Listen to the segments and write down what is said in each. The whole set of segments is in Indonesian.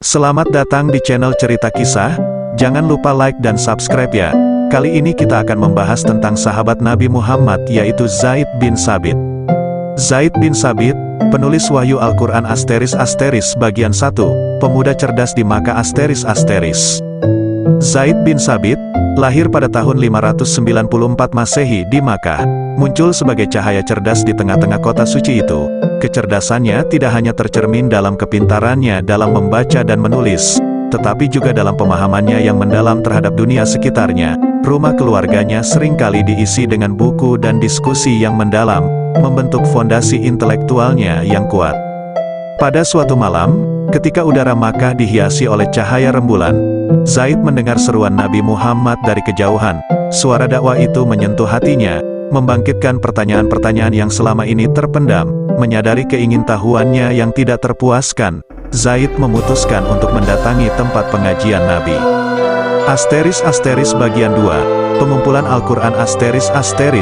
Selamat datang di channel Cerita Kisah. Jangan lupa like dan subscribe ya. Kali ini kita akan membahas tentang sahabat Nabi Muhammad, yaitu Zaid bin Thabit. Zaid bin Thabit, penulis Wahyu Al-Quran ** bagian 1, pemuda cerdas di Makkah ** Zaid bin Thabit, lahir pada tahun 594 Masehi di Makkah, muncul sebagai cahaya cerdas di tengah-tengah kota suci itu. Kecerdasannya tidak hanya tercermin dalam kepintarannya dalam membaca dan menulis, tetapi juga dalam pemahamannya yang mendalam terhadap dunia sekitarnya. Rumah keluarganya seringkali diisi dengan buku dan diskusi yang mendalam, membentuk fondasi intelektualnya yang kuat. Pada suatu malam, ketika udara Makkah dihiasi oleh cahaya rembulan, Zaid mendengar seruan Nabi Muhammad dari kejauhan. Suara dakwah itu menyentuh hatinya, membangkitkan pertanyaan-pertanyaan yang selama ini terpendam. Menyadari keingintahuannya yang tidak terpuaskan, Zaid memutuskan untuk mendatangi tempat pengajian Nabi. * bagian 2, pengumpulan Al-Quran *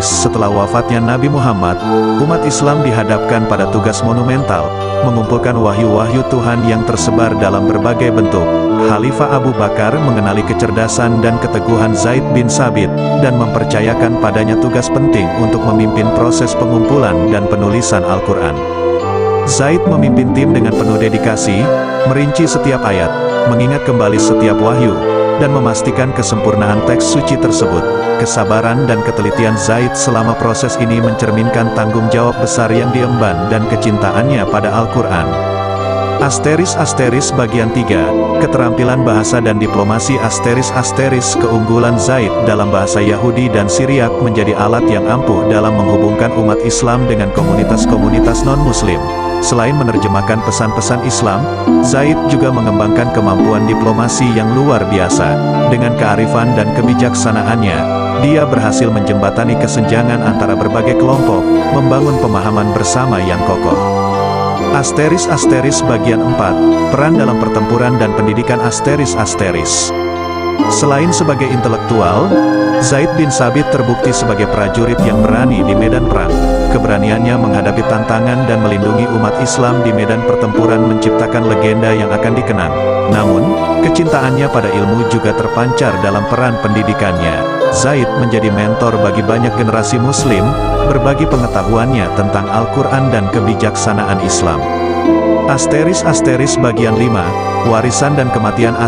setelah wafatnya Nabi Muhammad, umat Islam dihadapkan pada tugas monumental, mengumpulkan wahyu-wahyu Tuhan yang tersebar dalam berbagai bentuk. Khalifah Abu Bakar mengenali kecerdasan dan keteguhan Zaid bin Thabit, dan mempercayakan padanya tugas penting untuk memimpin proses pengumpulan dan penulisan Al-Quran. Zaid memimpin tim dengan penuh dedikasi, merinci setiap ayat, mengingat kembali setiap wahyu, dan memastikan kesempurnaan teks suci tersebut. Kesabaran dan ketelitian Zaid selama proses ini mencerminkan tanggung jawab besar yang diemban dan kecintaannya pada Al-Quran. * bagian 3, keterampilan bahasa dan diplomasi * keunggulan Zaid dalam bahasa Yahudi dan Syriak menjadi alat yang ampuh dalam menghubungkan umat Islam dengan komunitas-komunitas non-Muslim. Selain menerjemahkan pesan-pesan Islam, Zaid juga mengembangkan kemampuan diplomasi yang luar biasa. Dengan kearifan dan kebijaksanaannya, dia berhasil menjembatani kesenjangan antara berbagai kelompok, membangun pemahaman bersama yang kokoh. * bagian 4, peran dalam pertempuran dan pendidikan *. Selain sebagai intelektual, Zaid bin Thabit terbukti sebagai prajurit yang berani di medan perang. Keberaniannya menghadapi tantangan dan melindungi umat Islam di medan pertempuran menciptakan legenda yang akan dikenang. Namun, kecintaannya pada ilmu juga terpancar dalam peran pendidikannya. Zaid menjadi mentor bagi banyak generasi Muslim, berbagi pengetahuannya tentang Al-Quran dan kebijaksanaan Islam. * bagian 5, warisan dan kematian *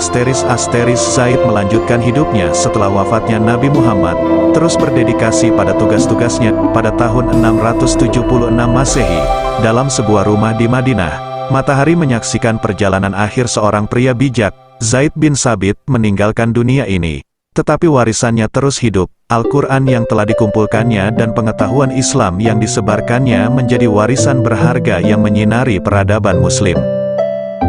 Zaid melanjutkan hidupnya setelah wafatnya Nabi Muhammad, terus berdedikasi pada tugas-tugasnya. Pada tahun 676 Masehi, dalam sebuah rumah di Madinah, matahari menyaksikan perjalanan akhir seorang pria bijak. Zaid bin Thabit meninggalkan dunia ini, tetapi warisannya terus hidup. Al-Quran yang telah dikumpulkannya dan pengetahuan Islam yang disebarkannya menjadi warisan berharga yang menyinari peradaban Muslim.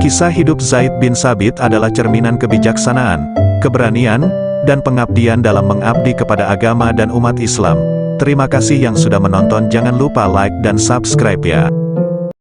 Kisah hidup Zaid bin Thabit adalah cerminan kebijaksanaan, keberanian, dan pengabdian dalam mengabdi kepada agama dan umat Islam. Terima kasih yang sudah menonton. Jangan lupa like dan subscribe ya.